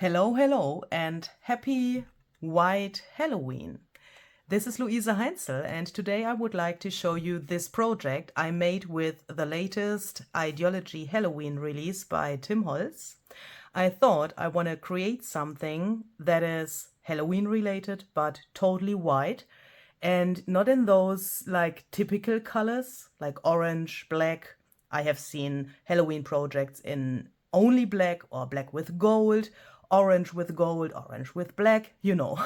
Hello, hello, and happy white Halloween. This is Luisa Heinzel, and today I would like to show you this project I made with the latest Ideology Halloween release by Tim Holtz. I thought I want to create something that is Halloween related, but totally white, and not in those like typical colors like orange, black. I have seen Halloween projects in only black or black with gold, orange with gold, orange with black, you know.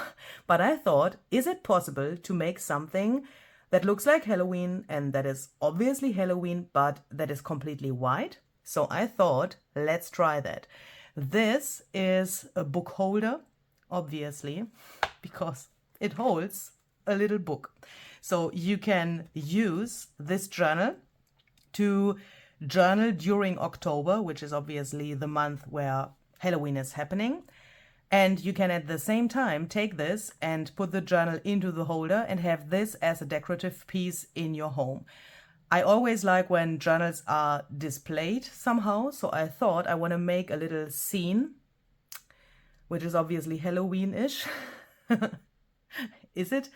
But I thought, is it possible to make something that looks like Halloween and that is obviously Halloween, but that is completely white? So I thought, let's try that. This is a book holder, obviously, because it holds a little book. So you can use this journal to journal during October, which is obviously the month where Halloween is happening. And you can at the same time take this and put the journal into the holder and have this as a decorative piece in your home. I always like when journals are displayed somehow, so I thought I want to make a little scene, which is obviously Halloween-ish. Is it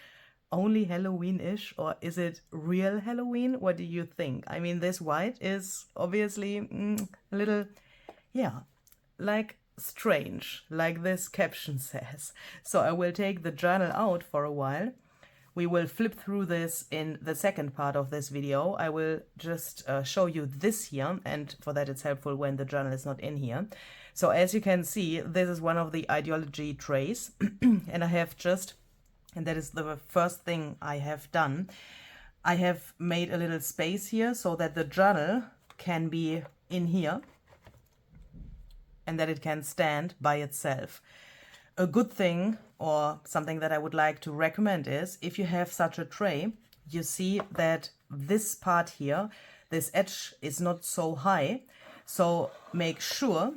only Halloween-ish, or is it real Halloween? What do you think? I mean, this white is obviously a little, yeah, like strange, like this caption says. So I will take the journal out for a while. We will flip through this in the second part of this video. I will just show you this here, and for that it's helpful when the journal is not in here. So as you can see, this is one of the Ideology trays, and I have just, and that is the first thing I have done, I have made a little space here so that the journal can be in here and that it can stand by itself. A good thing, or something that I would like to recommend, is if you have such a tray, you see that this part here, this edge is not so high. So make sure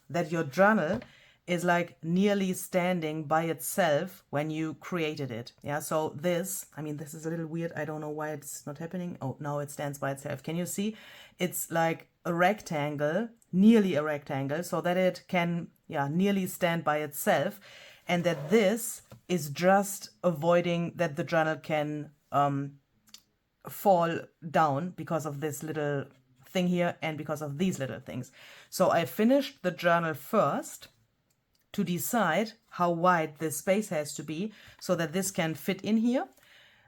that your journal is like nearly standing by itself when you created it. Yeah, so this, I mean, this is a little weird. I don't know why it's not happening. Oh, now it stands by itself. Can you see? It's like a rectangle, nearly a rectangle, so that it can, yeah, nearly stand by itself, and that this is just avoiding that the journal can fall down because of this little thing here and because of these little things. So I finished the journal first to decide how wide this space has to be so that this can fit in here.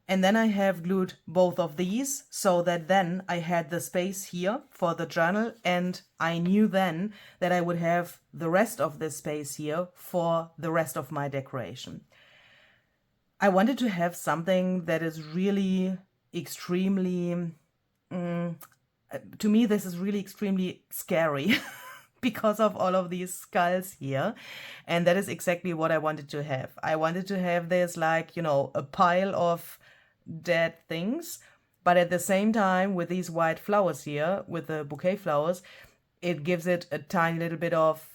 And then I have glued both of these so that then I had the space here for the journal, and I knew then that I would have the rest of this space here for the rest of my decoration. I wanted to have something that is really extremely, to me this is really extremely scary because of all of these skulls here. And that is exactly what I wanted to have. I wanted to have this like, you know, a pile of dead things, but at the same time with these white flowers here, with the bouquet flowers, it gives it a tiny little bit of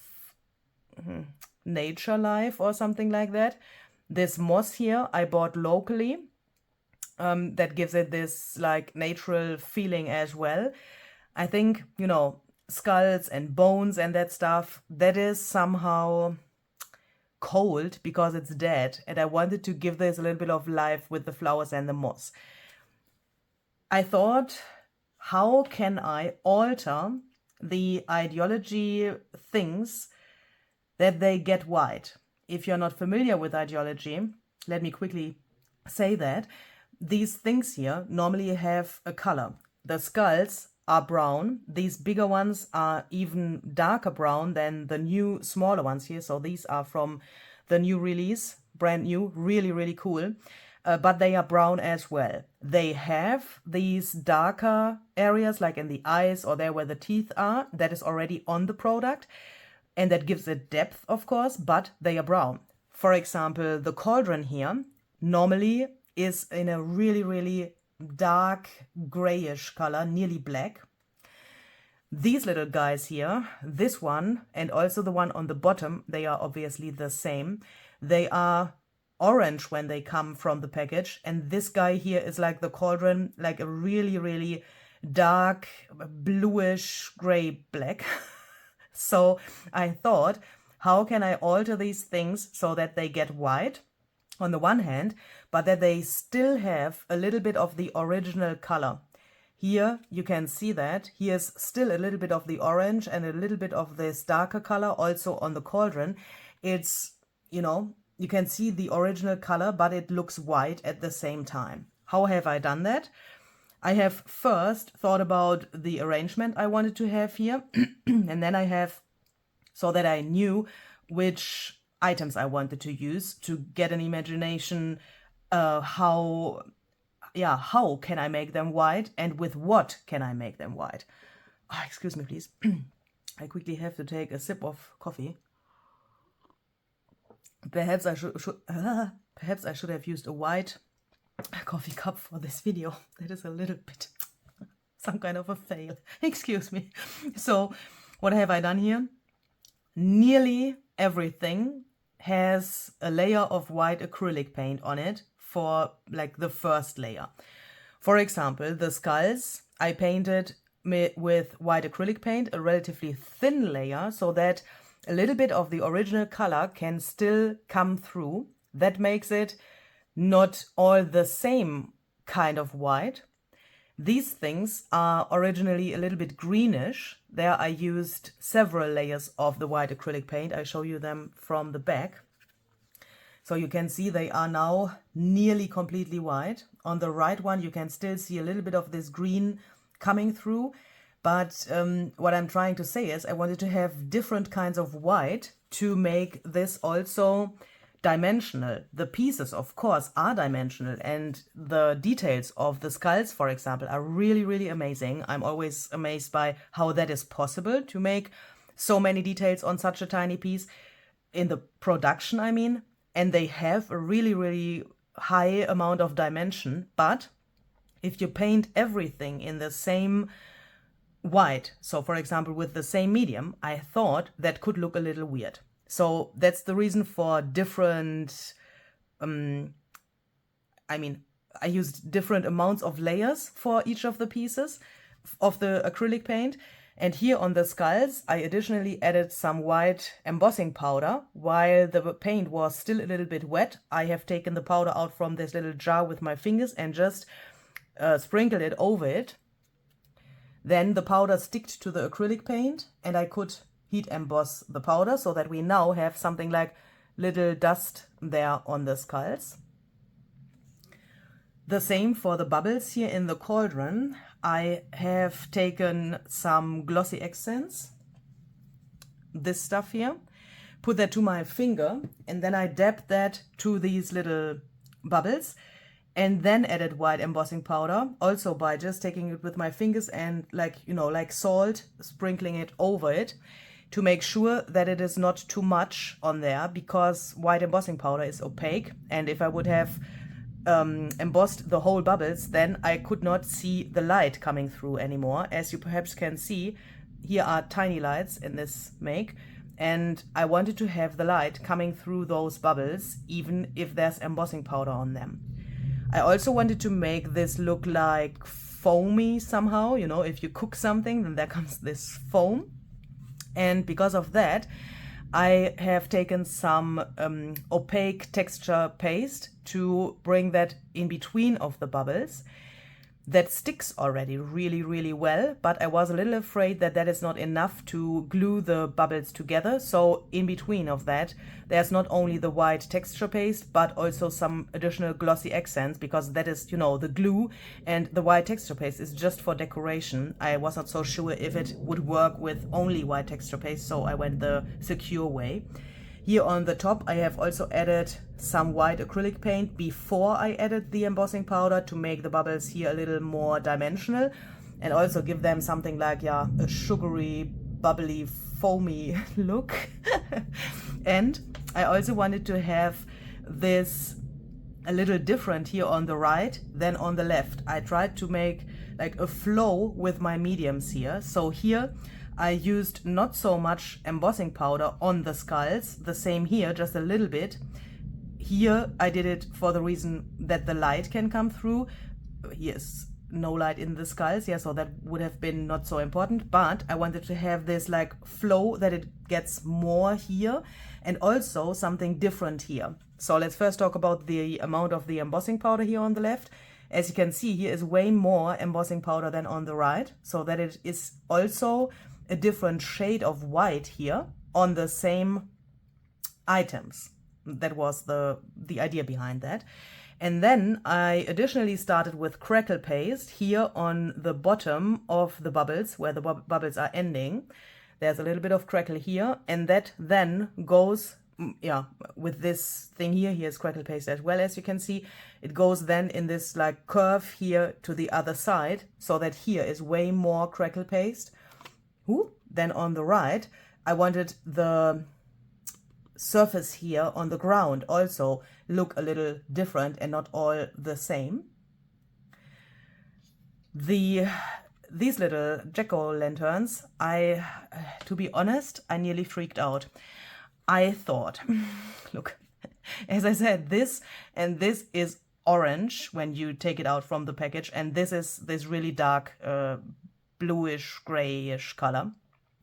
nature life or something like that. This moss here I bought locally, that gives it this like natural feeling as well. I think, you know, skulls and bones and that stuff, that is somehow cold because it's dead, and I wanted to give this a little bit of life with the flowers and the moss. I thought, how can I alter the Ideology things that they get white? If you're not familiar with Ideology, let me quickly say that these things here normally have a color. The skulls are brown. These bigger ones are even darker brown than the new smaller ones here. So these are from the new release, brand new, really, really cool. But they are brown as well. They have these darker areas like in the eyes or there where the teeth are. That is already on the product. And that gives it depth, of course, but they are brown. For example, the cauldron here normally is in a really, really dark grayish color, nearly black. These little guys here, this one and also the one on the bottom, they are obviously the same. They are orange when they come from the package, and this guy here is like the cauldron, like a really, really dark bluish gray black. So I thought how can I alter these things so that they get white on the one hand, but that they still have a little bit of the original color. Here you can see that here's still a little bit of the orange and a little bit of this darker color also on the cauldron. It's, you know, you can see the original color, but it looks white at the same time. How have I done that? I have first thought about the arrangement I wanted to have here, and then I have, so that I knew which items I wanted to use to get an imagination how can I make them white and with what can I make them white. Oh, excuse me, please. I quickly have to take a sip of coffee. Perhaps I should have used a white coffee cup for this video. That is a little bit some kind of a fail. Excuse me. So what have I done here? Nearly everything has a layer of white acrylic paint on it for like the first layer. For example, the skulls I painted with white acrylic paint, a relatively thin layer, so that a little bit of the original color can still come through. That makes it not all the same kind of white. These things are originally a little bit greenish. There I used several layers of the white acrylic paint. I show you them from the back. So you can see they are now nearly completely white. On the right one you can still see a little bit of this green coming through. But what I'm trying to say is I wanted to have different kinds of white to make this also dimensional. The pieces, of course, are dimensional, and the details of the skulls, for example, are really, really amazing. I'm always amazed by how that is possible to make so many details on such a tiny piece in the production, I mean, and they have a really, really high amount of dimension. But if you paint everything in the same white, so for example with the same medium, I thought that could look a little weird. So that's the reason for different, I used different amounts of layers for each of the pieces of the acrylic paint. And here on the skulls, I additionally added some white embossing powder. While the paint was still a little bit wet, I have taken the powder out from this little jar with my fingers and just sprinkled it over it. Then the powder sticked to the acrylic paint, and I could heat emboss the powder so that we now have something like little dust there on the skulls. The same for the bubbles here in the cauldron. I have taken some glossy accents, this stuff here, put that to my finger, and then I dabbed that to these little bubbles, and then added white embossing powder, also by just taking it with my fingers and like salt, sprinkling it over it to make sure that it is not too much on there, because white embossing powder is opaque, and if I would have embossed the whole bubbles, then I could not see the light coming through anymore. As you perhaps can see, here are tiny lights in this make, and I wanted to have the light coming through those bubbles even if there's embossing powder on them. I also wanted to make this look like foamy somehow. You know, if you cook something, then there comes this foam. And because of that, I have taken some opaque texture paste to bring that in between of the bubbles. That sticks already really, really well, but I was a little afraid that that is not enough to glue the bubbles together. So in between of that, there's not only the white texture paste, but also some additional glossy accents, because that is, you know, the glue, and the white texture paste is just for decoration. I was not so sure if it would work with only white texture paste, so I went the secure way. Here on the top, I have also added some white acrylic paint before I added the embossing powder to make the bubbles here a little more dimensional and also give them something like, yeah, a sugary, bubbly, foamy look. And I also wanted to have this a little different here on the right than on the left. I tried to make like a flow with my mediums here. So here I used not so much embossing powder on the skulls, the same here, just a little bit. Here I did it for the reason that the light can come through. Yes, no light in the skulls, yeah, so that would have been not so important, but I wanted to have this like flow that it gets more here and also something different here. So let's first talk about the amount of the embossing powder here on the left. As you can see, here is way more embossing powder than on the right, so that it is also a different shade of white here on the same items. That was the idea behind that. And then I additionally started with crackle paste here on the bottom of the bubbles, where the bubbles are ending. There's a little bit of crackle here, and that then goes, yeah, with this thing here. Here's crackle paste as well, as you can see. It goes then in this like curve here to the other side, so that here is way more crackle paste. Then on the right, I wanted the surface here on the ground also look a little different and not all the same. These little jack-o'-lanterns, to be honest, I nearly freaked out. I thought, look, as I said, this and this is orange when you take it out from the package, and this is this really dark bluish grayish color.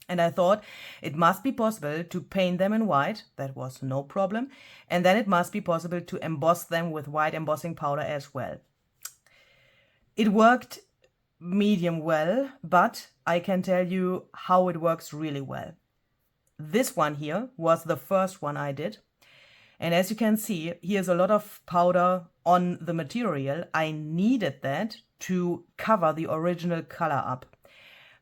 And I thought it must be possible to paint them in white. That was no problem. And then it must be possible to emboss them with white embossing powder as well. It worked medium well, but I can tell you how it works really well. This one here was the first one I did. And as you can see, here's a lot of powder on the material. I needed that to cover the original color up,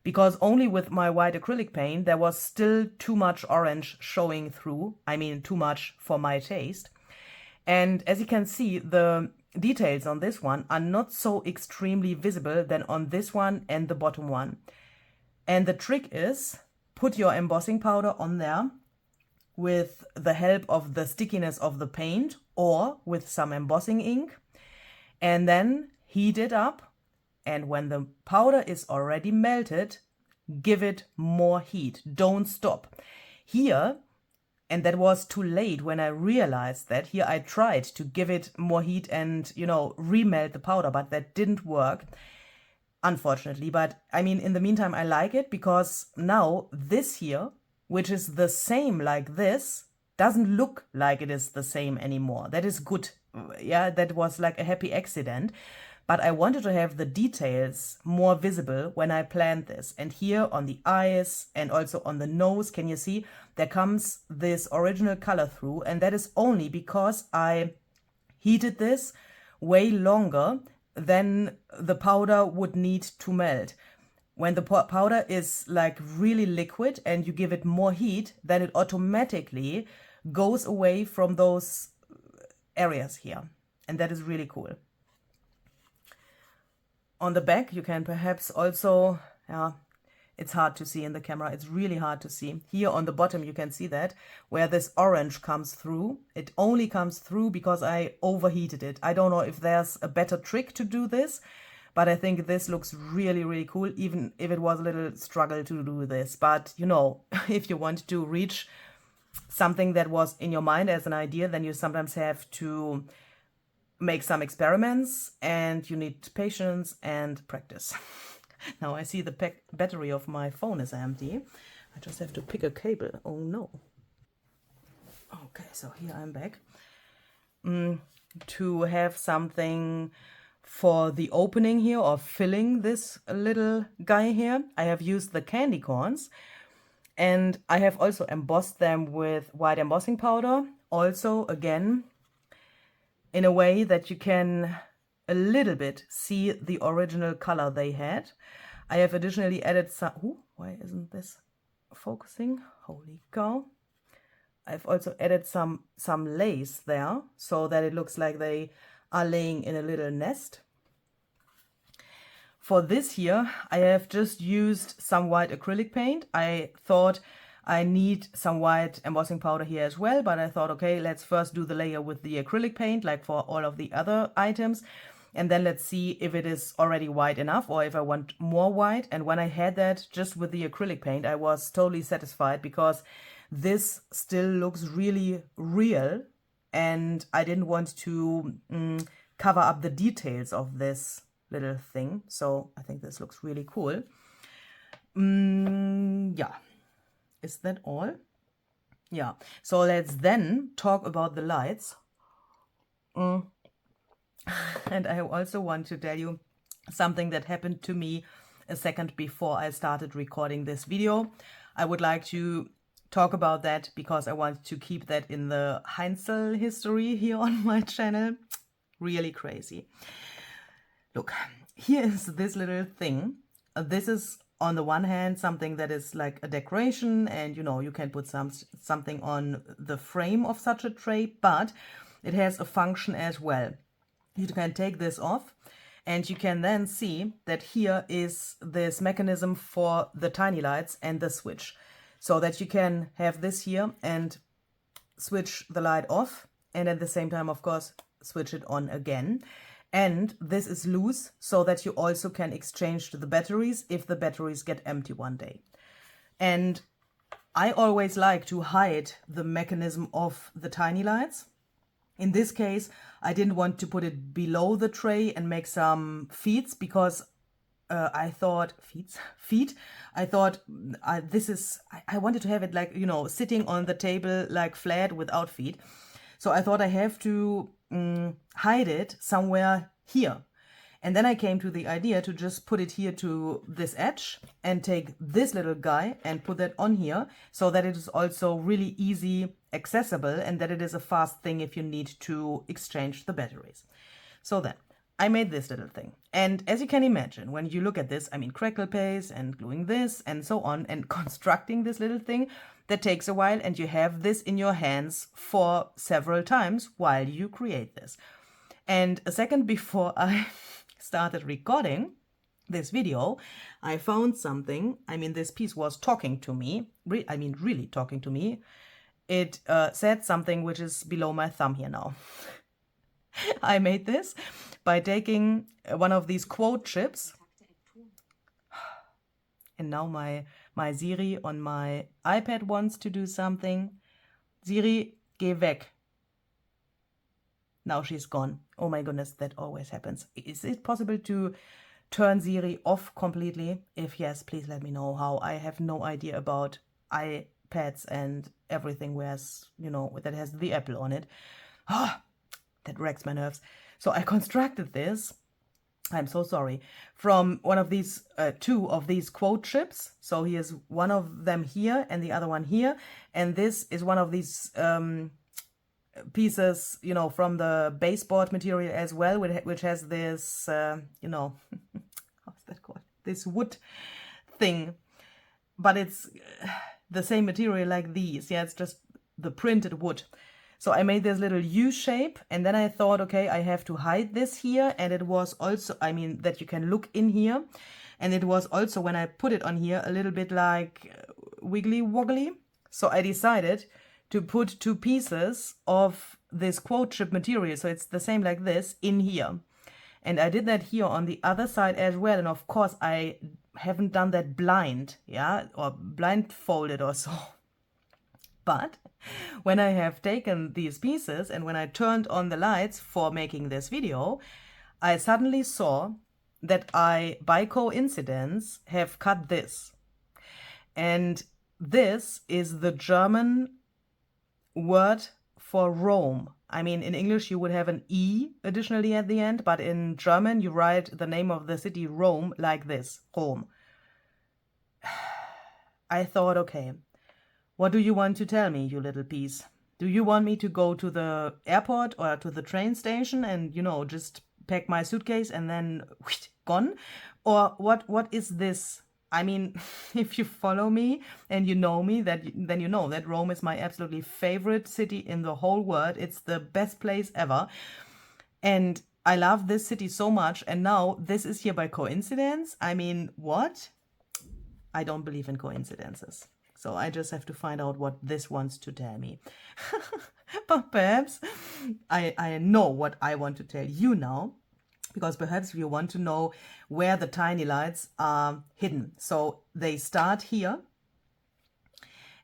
because only with my white acrylic paint there was still too much orange showing through. I mean, too much for my taste. And as you can see, the details on this one are not so extremely visible than on this one and the bottom one. And the trick is, put your embossing powder on there with the help of the stickiness of the paint or with some embossing ink, and then heat it up. And when the powder is already melted, give it more heat. Don't stop. Here, and that was too late when I realized that, here I tried to give it more heat and, you know, remelt the powder, but that didn't work, unfortunately. But I mean, in the meantime, I like it because now this here, which is the same like this, doesn't look like it is the same anymore. That is good. Yeah, that was like a happy accident. But I wanted to have the details more visible when I planned this. And here on the eyes and also on the nose, can you see, there comes this original color through. And that is only because I heated this way longer than the powder would need to melt. When the powder is like really liquid and you give it more heat, then it automatically goes away from those areas here. And that is really cool. On the back, you can perhaps also, it's hard to see in the camera. It's really hard to see. Here on the bottom, you can see that where this orange comes through. It only comes through because I overheated it. I don't know if there's a better trick to do this, but I think this looks really, really cool, even if it was a little struggle to do this. But, you know, if you want to reach something that was in your mind as an idea, then you sometimes have to make some experiments, and you need patience and practice. Now I see the battery of my phone is empty. I just have to pick a cable. Oh no. Okay, so here I'm back. To have something for the opening here, or filling this little guy here, I have used the candy corns, and I have also embossed them with white embossing powder. Also, again, in a way that you can a little bit see the original color they had. I have additionally added some, why isn't this focusing? Holy cow. I've also added some lace there, so that it looks like they are laying in a little nest. For this here, I have just used some white acrylic paint. I thought I need some white embossing powder here as well, but I thought, okay, let's first do the layer with the acrylic paint, like for all of the other items, and then let's see if it is already white enough or if I want more white. And when I had that just with the acrylic paint, I was totally satisfied, because this still looks really real, and I didn't want to cover up the details of this little thing. So I think this looks really cool. Yeah. Is that all? Yeah, so let's then talk about the lights. And I also want to tell you something that happened to me a second before I started recording this video. I would like to talk about that because I want to keep that in the Heinzel history here on my channel. Really crazy. Look, here is this little thing. This is on the one hand something that is like a decoration, and you know, you can put something on the frame of such a tray, but it has a function as well. You can take this off and you can then see that here is this mechanism for the tiny lights and the switch, so that you can have this here and switch the light off, and at the same time, of course, switch it on again. And this is loose so that you also can exchange the batteries if the batteries get empty one day. And I always like to hide the mechanism of the tiny lights. In this case, I didn't want to put it below the tray and make some feet, because I thought I thought I wanted to have it like, you know, sitting on the table like flat without feet. So I thought I have to hide it somewhere here. And then I came to the idea to just put it here to this edge and take this little guy and put that on here, so that it is also really easy accessible and that it is a fast thing if you need to exchange the batteries. So then I made this little thing. And as you can imagine, when you look at this, I mean, crackle paste and gluing this and so on and constructing this little thing, that takes a while, and you have this in your hands for several times while you create this. And a second before I started recording this video, I found something. I mean, this piece was talking to me. Really talking to me. It said something which is below my thumb here now. I made this by taking one of these quote chips. And now my Siri on my iPad wants to do something. Siri, geh weg. Now she's gone. Oh my goodness, that always happens. Is it possible to turn Siri off completely? If yes, please let me know how. I have no idea about iPads and everything where's, you know, that has the Apple on it. Ah, that wrecks my nerves. So I constructed this, I'm so sorry, from one of these, two of these quote chips. So here's one of them here and the other one here. And this is one of these pieces, you know, from the baseboard material as well, which has this, you know, how's that called? This wood thing. But it's the same material like these. Yeah, it's just the printed wood. So I made this little U shape, and then I thought, okay, I have to hide this here. And it was also, I mean, that you can look in here. And it was also, when I put it on here, a little bit like wiggly woggly. So I decided to put two pieces of this quote chip material, so it's the same like this, in here. And I did that here on the other side as well. And of course, I haven't done that blind, yeah, or blindfolded or so. But when I have taken these pieces and when I turned on the lights for making this video, I suddenly saw that I, by coincidence, have cut this. And this is the German word for Rome. I mean, in English you would have an E additionally at the end, but in German you write the name of the city Rome like this, Rome. I thought, okay, what do you want to tell me, you little piece? Do you want me to go to the airport or to the train station and, you know, just pack my suitcase and then whoosh, gone? Or what is this? I mean, if you follow me and you know me, then you know that Rome is my absolutely favorite city in the whole world. It's the best place ever. And I love this city so much. And now this is here by coincidence. I mean, what? I don't believe in coincidences. So I just have to find out what this wants to tell me. But perhaps I know what I want to tell you now, because perhaps you want to know where the tiny lights are hidden. So they start here,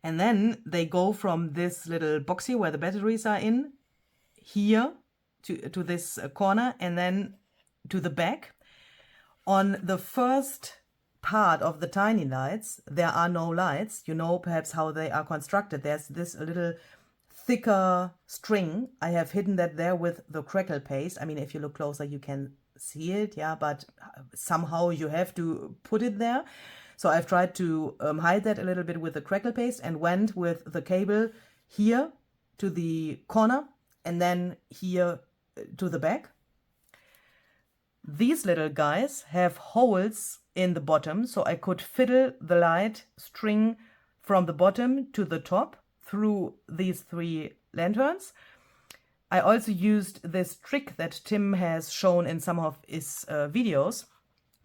and then they go from this little box here where the batteries are in, here to this corner, and then to the back. On the first part of the tiny lights, there are no lights. You know perhaps how they are constructed. There's this little thicker string. I have hidden that there with the crackle paste. I mean, if you look closer, you can see it, yeah, but somehow you have to put it there. So I've tried to hide that a little bit with the crackle paste and went with the cable here to the corner and then here to the back. These little guys have holes in the bottom, so I could fiddle the light string from the bottom to the top through these 3 lanterns. I also used this trick that Tim has shown in some of his videos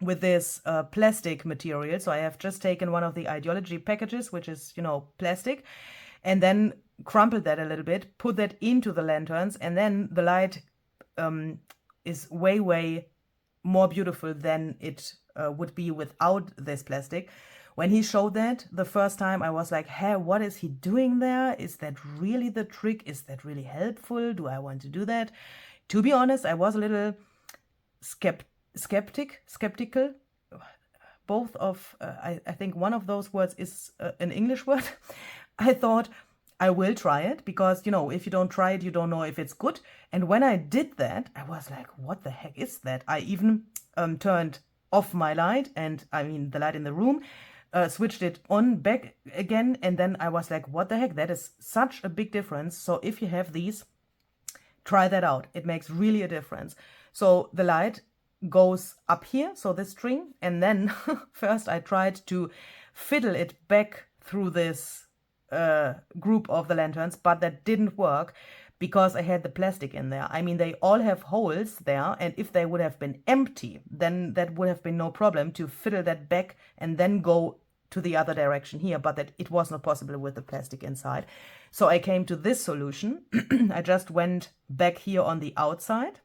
with this plastic material. So I have just taken one of the Ideology packages, which is, you know, plastic, and then crumpled that a little bit, put that into the lanterns, and then the light is way more beautiful than it would be without this plastic. When he showed that the first time, I was like, hey, what is he doing there? Is that really the trick? Is that really helpful? Do I want to do that? To be honest, I was a little skeptical. Both of, I think one of those words is an English word. I thought I will try it because, you know, if you don't try it, you don't know if it's good. And when I did that, I was like, what the heck is that? I even turned off my light, and I mean the light in the room, switched it on back again, and then I was like, what the heck, that is such a big difference. So if you have these, try that out. It makes really a difference. So the light goes up here, so this string, and then first I tried to fiddle it back through this group of the lanterns, but that didn't work because I had the plastic in there. I mean, they all have holes there, and if they would have been empty, then that would have been no problem to fiddle that back and then go to the other direction here, but that it was not possible with the plastic inside. So I came to this solution. I just went back here on the outside.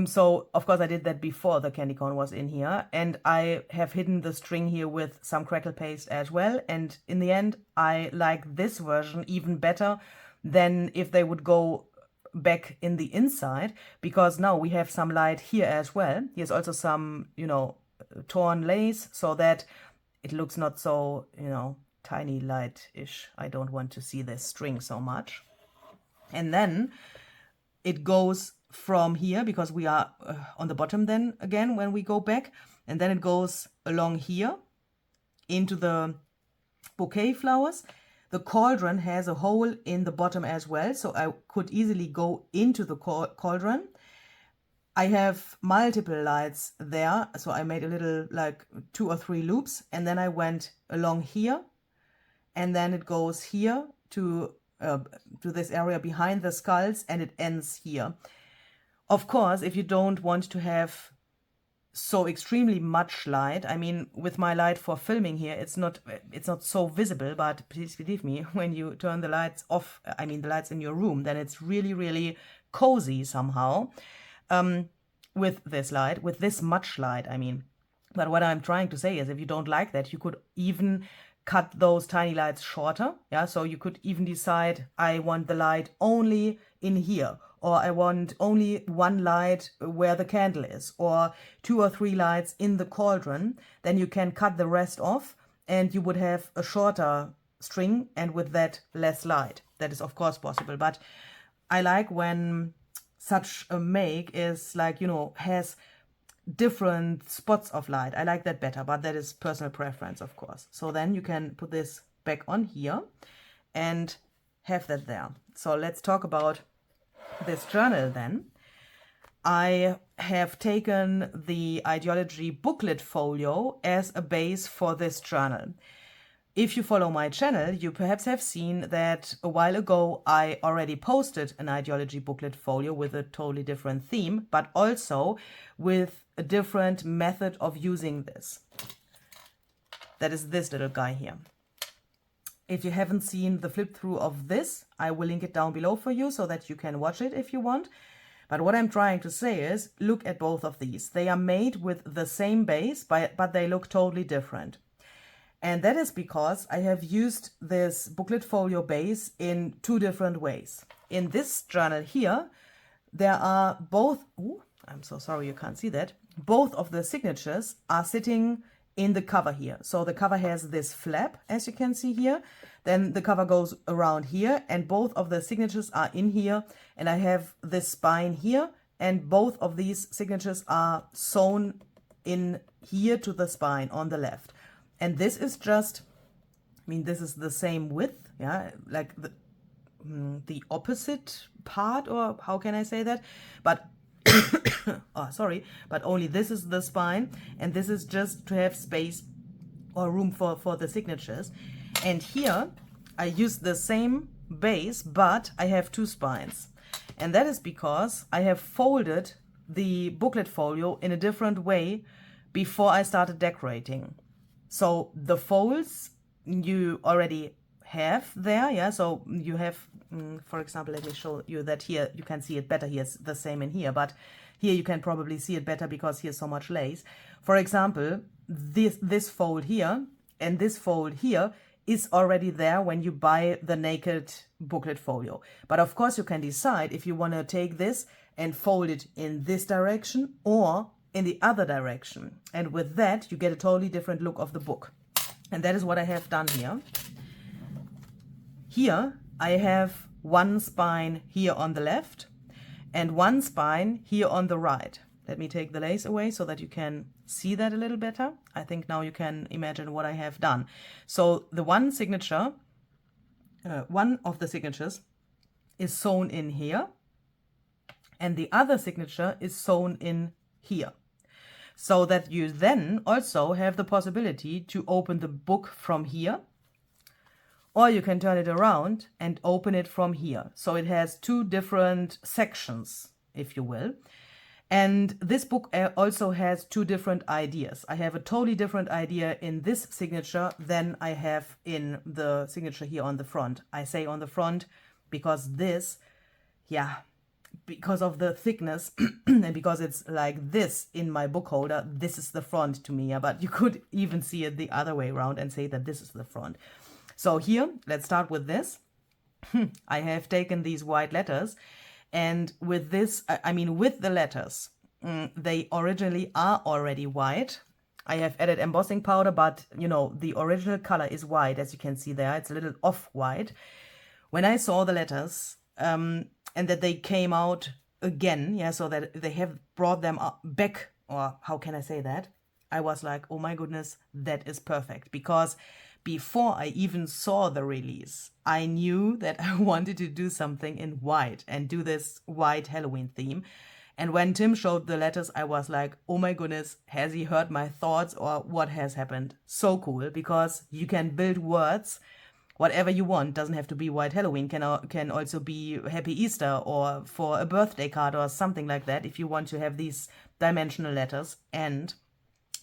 So of course I did that before the candy corn was in here, and I have hidden the string here with some crackle paste as well. And in the end, I like this version even better than if they would go back in the inside, because now we have some light here as well. Here's also some, you know, torn lace, so that it looks not so, you know, tiny light-ish. I don't want to see this string so much. And then it goes from here, because we are on the bottom then again when we go back, and then it goes along here into the bouquet flowers. The cauldron has a hole in the bottom as well, so I could easily go into the cauldron. I have multiple lights there, so I made a little, like 2 or 3 loops, and then I went along here, and then it goes here to this area behind the skulls, and it ends here. Of course, if you don't want to have so extremely much light, I mean, with my light for filming here, it's not so visible, but please believe me, when you turn the lights off, I mean the lights in your room, then it's really cozy somehow with this light, with this much light, I mean. But what I'm trying to say is, if you don't like that, you could even cut those tiny lights shorter. Yeah, so you could even decide, I want the light only in here, or I want only 1 light where the candle is, or 2 or 3 lights in the cauldron. Then you can cut the rest off, and you would have a shorter string, and with that less light. That is of course possible, but I like when such a make is like, you know, has different spots of light. I like that better, but that is personal preference, of course. So then you can put this back on here and have that there. So let's talk about this journal then. I have taken the Ideology booklet folio as a base for this journal. If you follow my channel, you perhaps have seen that a while ago I already posted an Ideology booklet folio with a totally different theme, but also with a different method of using this. That is this little guy here. If you haven't seen the flip through of this, I will link it down below for you so that you can watch it if you want. But what I'm trying to say is, look at both of these. They are made with the same base, but they look totally different. And that is because I have used this booklet folio base in 2 different ways. In this journal here, there are both, I'm so sorry you can't see that, both of the signatures are sitting in the cover here. So the cover has this flap, as you can see here. Then the cover goes around here, and both of the signatures are in here. And I have this spine here, and both of these signatures are sewn in here to the spine on the left. And this is just, I mean, this is the same width, yeah, like the opposite part, or how can I say that? But oh, sorry, but only this is the spine, and this is just to have space or room for the signatures. And here I use the same base, but I have two spines. And that is because I have folded the booklet folio in a different way before I started decorating. So the folds you already have there, yeah, so you have, for example, let me show you that here, you can see it better, here's the same in here, but here you can probably see it better because here's so much lace. For example, this fold here and this fold here is already there when you buy the naked booklet folio. But of course you can decide if you want to take this and fold it in this direction or in the other direction. And with that, you get a totally different look of the book. And that is what I have done here. Here I have one spine here on the left and one spine here on the right. Let me take the lace away so that you can see that a little better. I think now you can imagine what I have done. So the one signature, one of the signatures is sewn in here, and the other signature is sewn in here. So that you then also have the possibility to open the book from here, or you can turn it around and open it from here. So it has two different sections, if you will. And this book also has two different ideas. I have a totally different idea in this signature than I have in the signature here on the front. I say on the front because this, yeah, because of the thickness and because it's like this in my book holder, this is the front to me. Yeah, but you could even see it the other way around and say that this is the front. So here, let's start with this. I have taken these white letters, and with this, I mean with the letters, they originally are already white. I have added embossing powder, but you know, the original color is white, as you can see there. It's a little off-white. When I saw the letters, and that they came out again, yeah, so that they have brought them back, or how can I say that? I was like, oh my goodness, that is perfect. Because before I even saw the release, I knew that I wanted to do something in white and do this white Halloween theme. And when Tim showed the letters, I was like, oh my goodness, has he heard my thoughts or what has happened? So cool, because you can build words, whatever you want. Doesn't have to be white Halloween, can also be Happy Easter or for a birthday card or something like that if you want to have these dimensional letters. And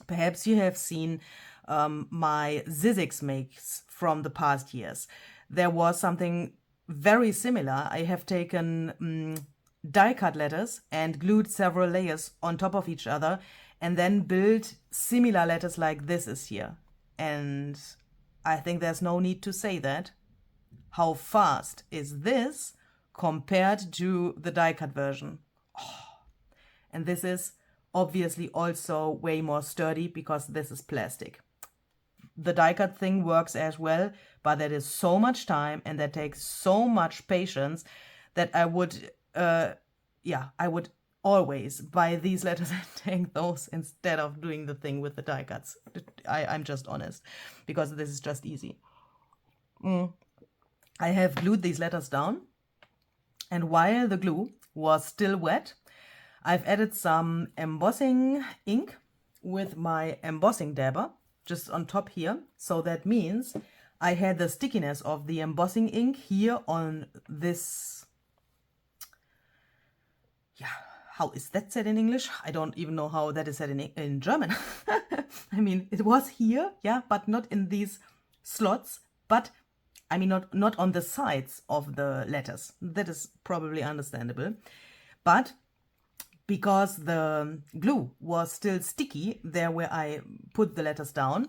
perhaps you have seen my Zizix makes from the past years. There was something very similar. I have taken die cut letters and glued several layers on top of each other and then built similar letters like this is here. And I think there's no need to say that. How fast is this compared to the die cut version? Oh. And this is obviously also way more sturdy because this is plastic. The die cut thing works as well, but that is so much time and that takes so much patience that I would, I would always buy these letters and take those instead of doing the thing with the die cuts. I'm just honest, because this is just easy. I have glued these letters down, and while the glue was still wet, I've added some embossing ink with my embossing dabber just on top here. So that means I had the stickiness of the embossing ink here on this. Yeah, how is that said in English? I don't even know how that is said in German. I mean, it was here, yeah, but not in these slots, but I mean, not on the sides of the letters. That is probably understandable. But because the glue was still sticky there where I put the letters down,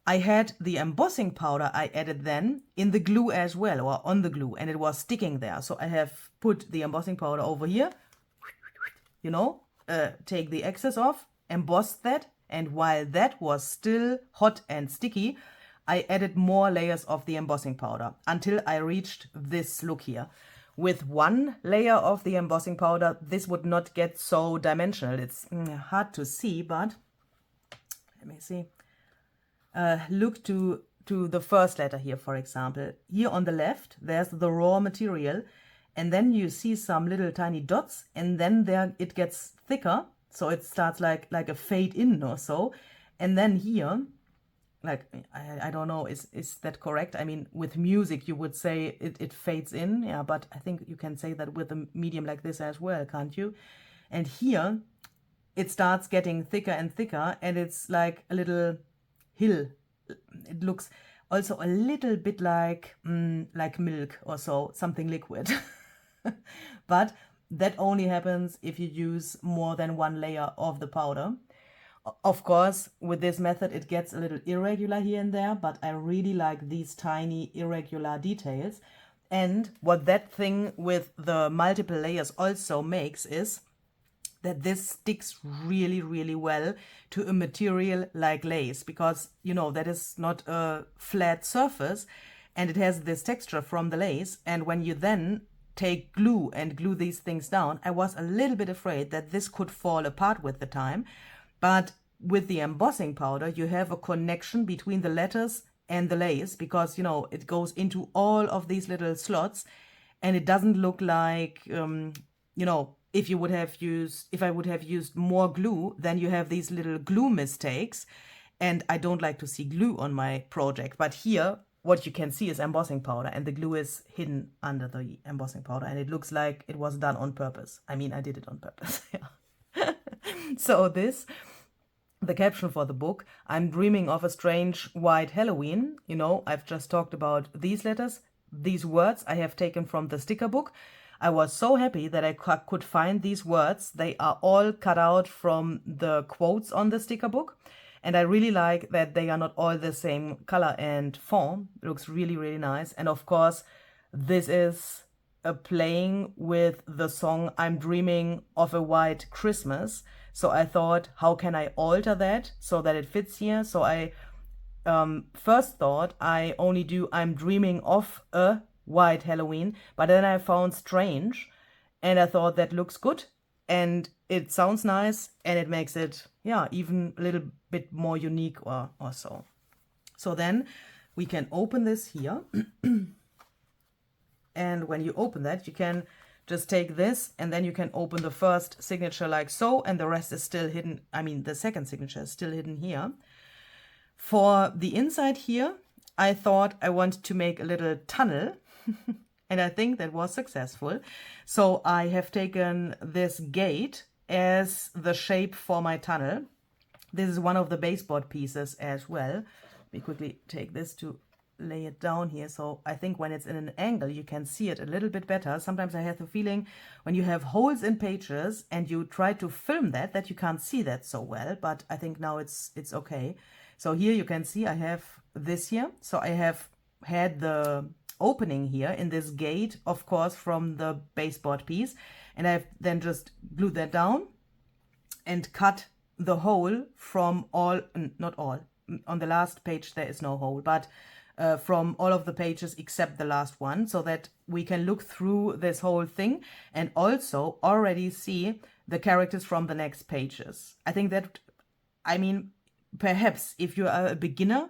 I had the embossing powder I added then in the glue as well, or on the glue, and it was sticking there. So I have put the embossing powder over here, you know, take the excess off, embossed that, and while that was still hot and sticky, I added more layers of the embossing powder until I reached this look here. With one layer of the embossing powder, this would not get so dimensional. It's hard to see, but let me see. Look to the first letter here, for example. Here on the left, there's the raw material, and then you see some little tiny dots, and then there it gets thicker, so it starts like a fade in or so. And then here, like, I don't know, is that correct? I mean, with music, you would say it fades in, yeah, but I think you can say that with a medium like this as well, can't you? And here, it starts getting thicker and thicker, and it's like a little hill. It looks also a little bit like milk or so, something liquid. But that only happens if you use more than one layer of the powder. Of course, with this method, it gets a little irregular here and there, but I really like these tiny irregular details. And what that thing with the multiple layers also makes is that this sticks really, really well to a material like lace, because, you know, that is not a flat surface and it has this texture from the lace. And when you then take glue and glue these things down, I was a little bit afraid that this could fall apart with the time. But with the embossing powder, you have a connection between the letters and the lace, because, you know, it goes into all of these little slots, and it doesn't look like, you know, if I would have used more glue, then you have these little glue mistakes, and I don't like to see glue on my project. But here, what you can see is embossing powder, and the glue is hidden under the embossing powder, and it looks like it was done on purpose. I mean, I did it on purpose, yeah. So the caption for the book, I'm dreaming of a strange white Halloween. You know, I've just talked about these letters. These words I have taken from the sticker book. I was so happy that I could find these words. They are all cut out from the quotes on the sticker book. And I really like that they are not all the same color and form. It looks really, really nice. And of course, this is a playing with the song I'm Dreaming of a White Christmas. So I thought, how can I alter that so that it fits here? So I first thought I only do I'm Dreaming of a White Halloween, but then I found strange, and I thought that looks good, and it sounds nice, and it makes it, yeah, even a little bit more unique or so. So then we can open this here. And when you open that, you can just take this, and then you can open the first signature like so, and the rest is still hidden. I mean, the second signature is still hidden here. For the inside here, I thought I wanted to make a little tunnel, and I think that was successful. So I have taken this gate as the shape for my tunnel. This is one of the baseboard pieces as well. Let me quickly take this to lay it down here. So I think when it's in an angle, you can see it a little bit better. Sometimes I have the feeling when you have holes in pages and you try to film that you can't see that so well, but I think now it's okay. So here you can see I have this here. So I have had the opening here in this gate, of course, from the baseboard piece, and I've then just glued that down and cut the hole from not all, on the last page there is no hole, but from all of the pages except the last one, so that we can look through this whole thing and also already see the characters from the next pages. I think that, I mean, perhaps if you are a beginner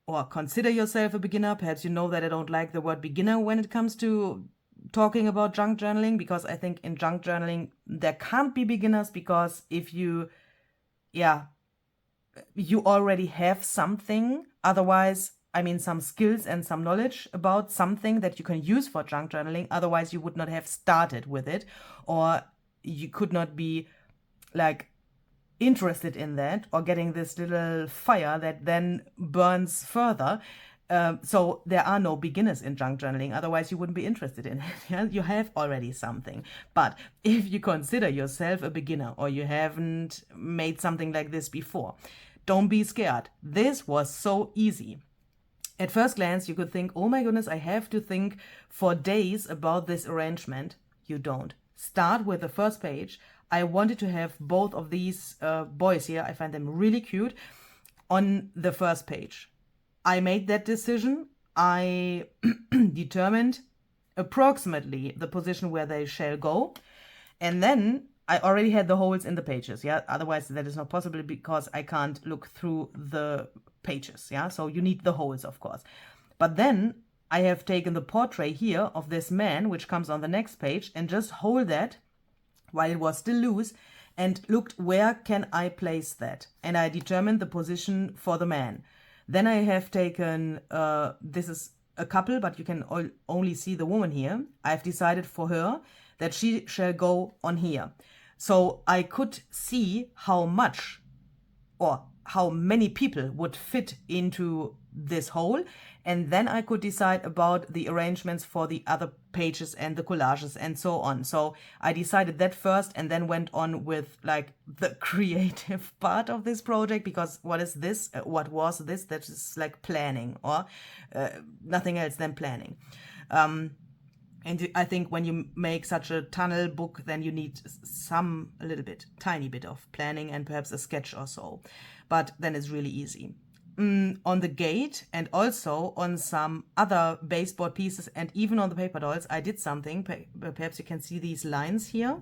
or consider yourself a beginner, perhaps you know that I don't like the word beginner when it comes to talking about junk journaling, because I think in junk journaling there can't be beginners, because if you already have something, otherwise, I mean, some skills and some knowledge about something that you can use for junk journaling, otherwise you would not have started with it, or you could not be like interested in that, or getting this little fire that then burns further. So there are no beginners in junk journaling, otherwise you wouldn't be interested in it. Yeah? You have already something. But if you consider yourself a beginner, or you haven't made something like this before, don't be scared. This was so easy. At first glance, you could think, oh my goodness, I have to think for days about this arrangement. You don't. Start with the first page. I wanted to have both of these boys here, I find them really cute, on the first page. I made that decision. I determined approximately the position where they shall go. And then I already had the holes in the pages, yeah? Otherwise, that is not possible because I can't look through the pages, yeah? So you need the holes, of course. But then I have taken the portrait here of this man, which comes on the next page, and just hold that while it was still loose and looked where can I place that. And I determined the position for the man. Then I have taken, this is a couple, but you can only see the woman here. I've decided for her that she shall go on here. So I could see how much or how many people would fit into this hole, and then I could decide about the arrangements for the other pages and the collages and so on. So I decided that first and then went on with like the creative part of this project, because what is this? What was this? That is like planning, or nothing else than planning. And I think when you make such a tunnel book, then you need a little bit, tiny bit of planning and perhaps a sketch or so. But then it's really easy. On the gate and also on some other baseboard pieces and even on the paper dolls, I did something. Perhaps you can see these lines here.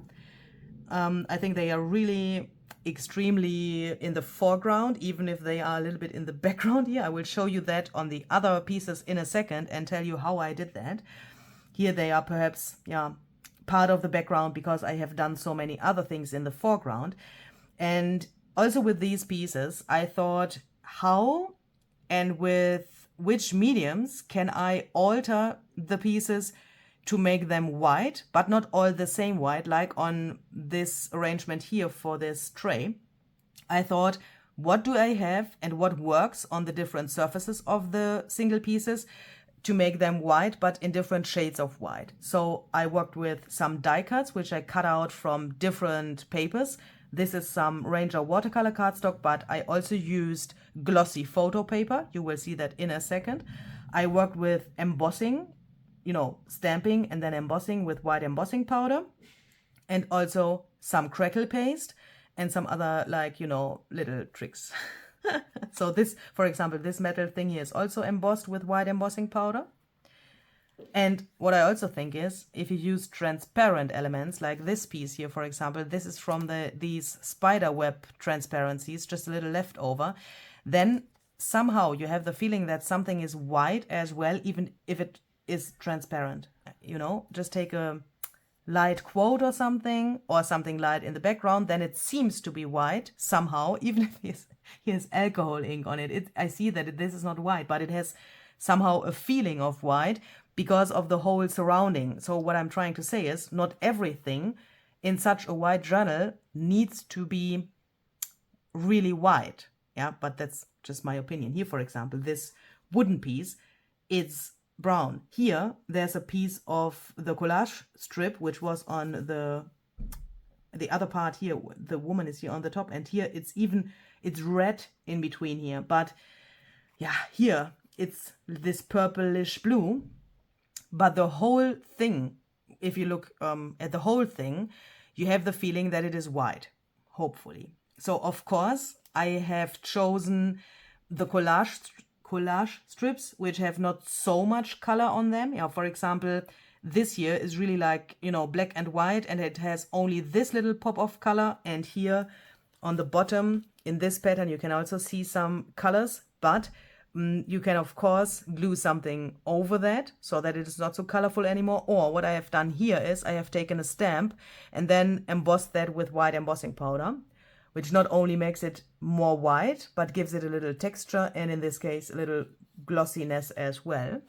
I think they are really extremely in the foreground, even if they are a little bit in the background here. I will show you that on the other pieces in a second and tell you how I did that. Here they are perhaps, yeah, part of the background because I have done so many other things in the foreground. And also with these pieces, I thought, how and with which mediums can I alter the pieces to make them white, but not all the same white, like on this arrangement here for this tray. I thought, what do I have and what works on the different surfaces of the single pieces to make them white, but in different shades of white. So I worked with some die cuts, which I cut out from different papers. This is some Ranger watercolor cardstock, but I also used glossy photo paper. You will see that in a second. I worked with embossing, you know, stamping and then embossing with white embossing powder, and also some crackle paste and some other, like, you know, little tricks. So this, for example, this metal thing here is also embossed with white embossing powder. And what I also think is, if you use transparent elements like this piece here, for example, this is from these spider web transparencies, just a little leftover, then somehow you have the feeling that something is white as well, even if it is transparent. You know, just take a light quote or something light in the background, then it seems to be white somehow, even if he has alcohol ink on it. I see that this is not white, but it has somehow a feeling of white because of the whole surrounding. So what I'm trying to say is, not everything in such a white journal needs to be really white. Yeah, but that's just my opinion. Here, for example, this wooden piece, it's brown. Here, there's a piece of the collage strip, which was on the other part here. The woman is here on the top, and here it's red in between here. But yeah, here it's this purplish blue. But the whole thing, if you look at the whole thing, you have the feeling that it is white, hopefully. So, of course, I have chosen the collage strips, which have not so much color on them. Yeah, for example, this here is really like, you know, black and white, and it has only this little pop of color. And here on the bottom, in this pattern, you can also see some colors, but you can, of course, glue something over that so that it is not so colorful anymore. Or what I have done here is I have taken a stamp and then embossed that with white embossing powder, which not only makes it more white, but gives it a little texture and, in this case, a little glossiness as well.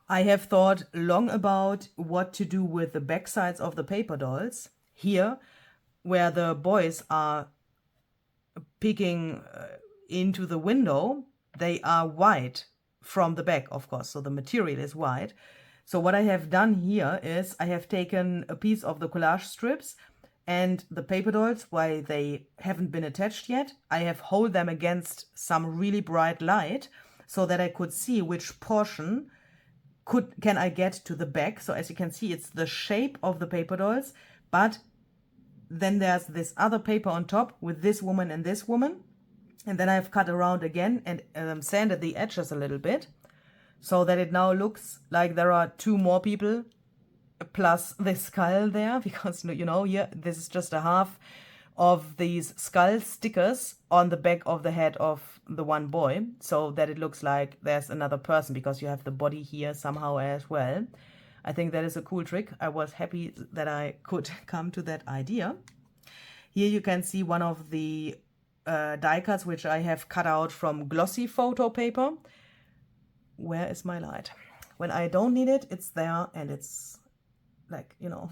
I have thought long about what to do with the back sides of the paper dolls. Here, where the boys are peeking into the window, they are white from the back, of course, so the material is white. So what I have done here is I have taken a piece of the collage strips and the paper dolls, while they haven't been attached yet, I have held them against some really bright light so that I could see which portion can I get to the back. So as you can see, it's the shape of the paper dolls, but then there's this other paper on top with this woman and this woman. And then I've cut around again and sanded the edges a little bit so that it now looks like there are two more people plus this skull there, because, you know, here, this is just a half of these skull stickers on the back of the head of the one boy, so that it looks like there's another person, because you have the body here somehow as well. I think that is a cool trick. I was happy that I could come to that idea. Here you can see one of the die cuts which I have cut out from glossy photo paper. Where is my light? When I don't need it, it's there, and it's like, you know,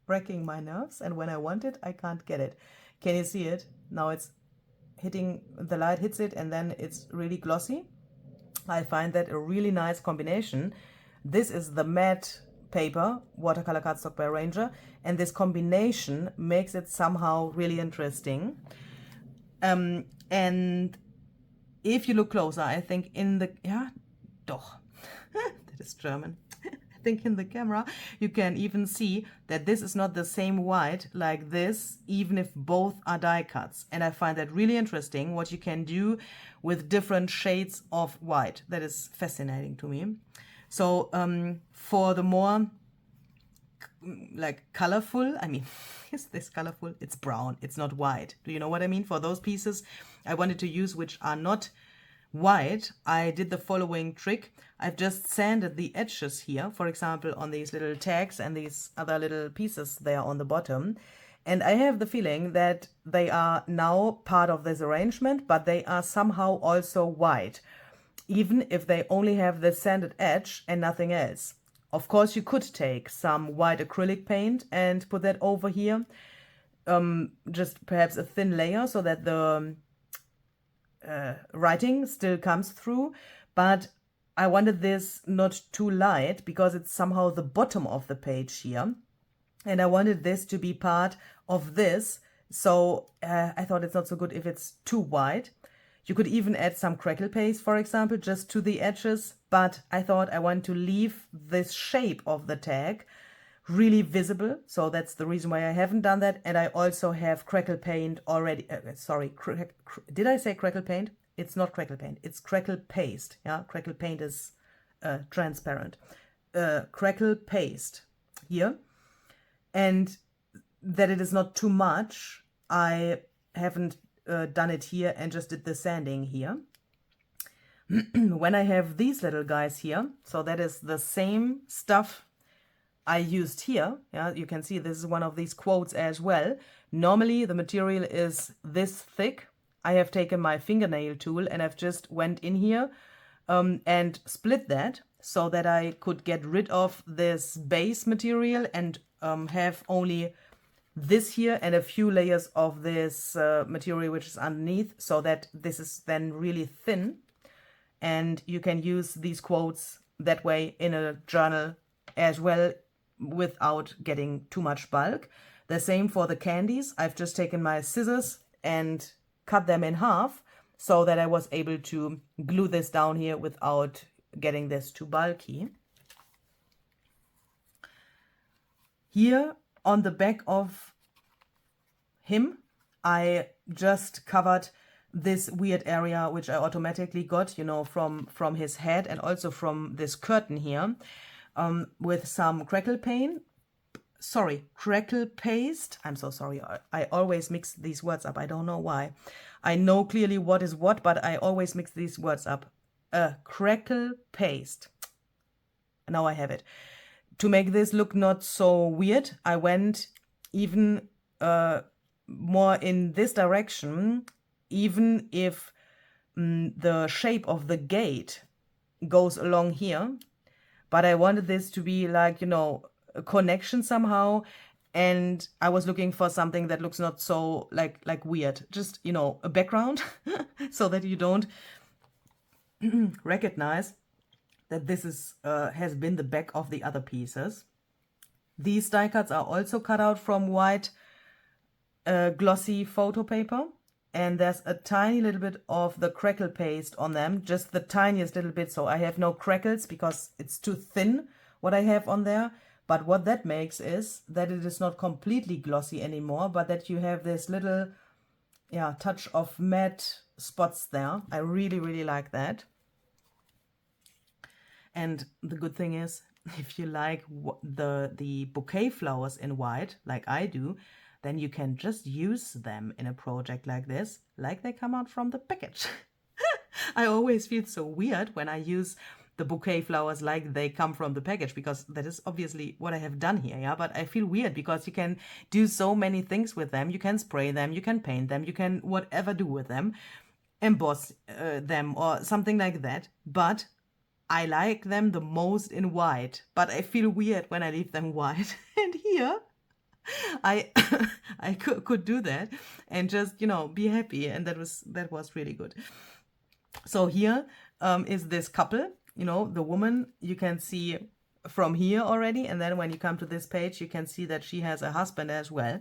wrecking my nerves, and when I want it, I can't get it. Can you see it? Now it's hitting, the light hits it, and then it's really glossy. I find that a really nice combination. This is the matte paper, watercolor cardstock by Ranger, and this combination makes it somehow really interesting. And if you look closer, I think in the, yeah, doch, that is German. I think in the camera, you can even see that this is not the same white like this, even if both are die cuts. And I find that really interesting, what you can do with different shades of white. That is fascinating to me. So for the more like colorful, I mean, is this colorful? It's brown, it's not white. Do you know what I mean? For those pieces I wanted to use which are not white, I did the following trick. I've just sanded the edges here, for example, on these little tags and these other little pieces there on the bottom. And I have the feeling that they are now part of this arrangement, but they are somehow also white, even if they only have the sanded edge and nothing else. Of course, you could take some white acrylic paint and put that over here, just perhaps a thin layer so that the writing still comes through, but I wanted this not too light because it's somehow the bottom of the page here, and I wanted this to be part of this, so I thought it's not so good if it's too white. You could even add some crackle paste, for example, just to the edges, but I thought I want to leave this shape of the tag really visible, so that's the reason why I haven't done that. And I also have crackle paint already, did I say crackle paint? It's not crackle paint, it's crackle paste. Yeah, crackle paint is transparent. Crackle paste here, and that it is not too much, I haven't done it here and just did the sanding here. When I have these little guys here, so that is the same stuff I used here. Yeah, you can see this is one of these quotes as well. Normally the material is this thick. I have taken my fingernail tool and I've just went in here and split that so that I could get rid of this base material and have only this here and a few layers of this material which is underneath, so that this is then really thin, and you can use these quotes that way in a journal as well without getting too much bulk. The same for the candies. I've just taken my scissors and cut them in half so that I was able to glue this down here without getting this too bulky. Here on the back of him, I just covered this weird area which I automatically got, you know, from his head and also from this curtain here, with some crackle paste. I'm so sorry. I always mix these words up. I don't know why. I know clearly what is what, but I always mix these words up. Crackle paste. Now I have it. To make this look not so weird, I went even more in this direction, even if the shape of the gate goes along here. But I wanted this to be like, you know, a connection somehow, and I was looking for something that looks not so like weird, just, you know, a background so that you don't recognize that this is has been the back of the other pieces. These die cuts are also cut out from white glossy photo paper, and there's a tiny little bit of the crackle paste on them, just the tiniest little bit, so I have no crackles because it's too thin what I have on there, But what that makes is that it is not completely glossy anymore, but that you have this little, yeah, touch of matte spots there. I really, really like that. And the good thing is, if you like the bouquet flowers in white, like I do, then you can just use them in a project like this, like they come out from the package. I always feel so weird when I use the bouquet flowers like they come from the package, because that is obviously what I have done here, yeah? But I feel weird because you can do so many things with them. You can spray them, you can paint them, you can whatever do with them, emboss them or something like that. But I like them the most in white, but I feel weird when I leave them white. And here I I could do that and just, you know, be happy, and that was really good. So here is this couple, you know, the woman you can see from here already, and then when you come to this page you can see that she has a husband as well.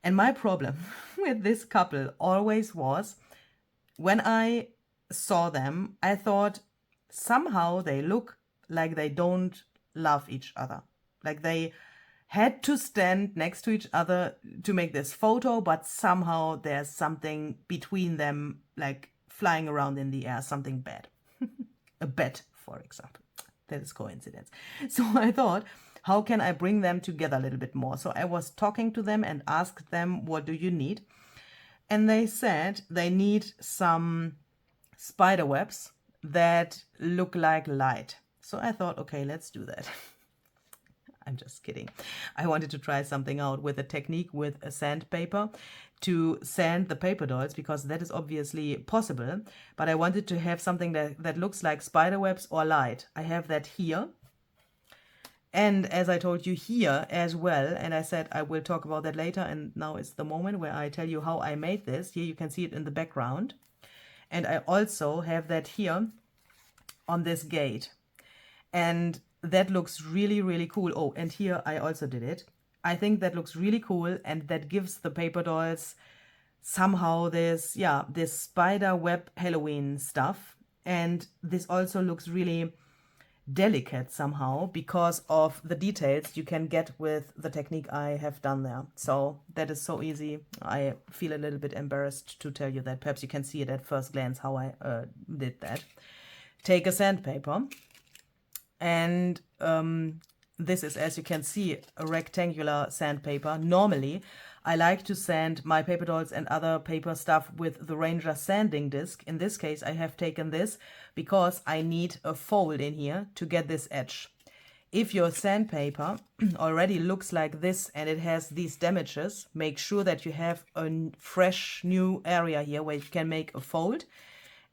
And my problem with this couple always was, when I saw them, I thought somehow they look like they don't love each other, like they had to stand next to each other to make this photo, but somehow there's something between them, like flying around in the air, something bad. A bat, for example. That is coincidence. So I thought, how can I bring them together a little bit more? So I was talking to them and asked them, what do you need? And they said they need some spider webs that look like light. So I thought, okay, let's do that. I'm just kidding. I wanted to try something out with a technique with a sandpaper to sand the paper dolls, because that is obviously possible. But I wanted to have something that looks like spider webs or light. I have that here. And as I told you, here as well, and I said I will talk about that later, and now is the moment where I tell you how I made this. Here you can see it in the background. And I also have that here on this gate. And that looks really, really cool. Oh, and here I also did it. I think that looks really cool, and that gives the paper dolls somehow this, yeah, this spider web Halloween stuff. And this also looks really delicate somehow because of the details you can get with the technique I have done there. So that is so easy. I feel a little bit embarrassed to tell you that. Perhaps you can see it at first glance how I did that. Take a sandpaper, and this is, as you can see, a rectangular sandpaper. Normally I like to sand my paper dolls and other paper stuff with the Ranger sanding disc. In this case I have taken this because I need a fold in here to get this edge. If your sandpaper already looks like this and it has these damages, make sure that you have a fresh new area here where you can make a fold,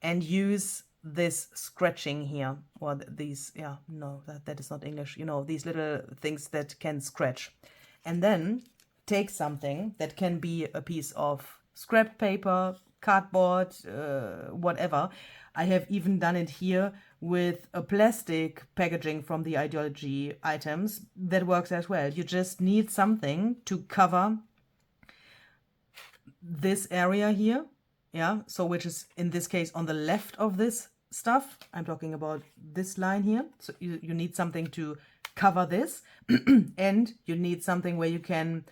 and use this scratching here, or these, yeah, no, that is not English, you know, these little things that can scratch. And then take something that can be a piece of scrap paper, cardboard, whatever. I have even done it here with a plastic packaging from the Ideology items. That works as well. You just need something to cover this area here, yeah, so which is in this case on the left of this stuff. I'm talking about this line here. So you need something to cover this and you need something where you can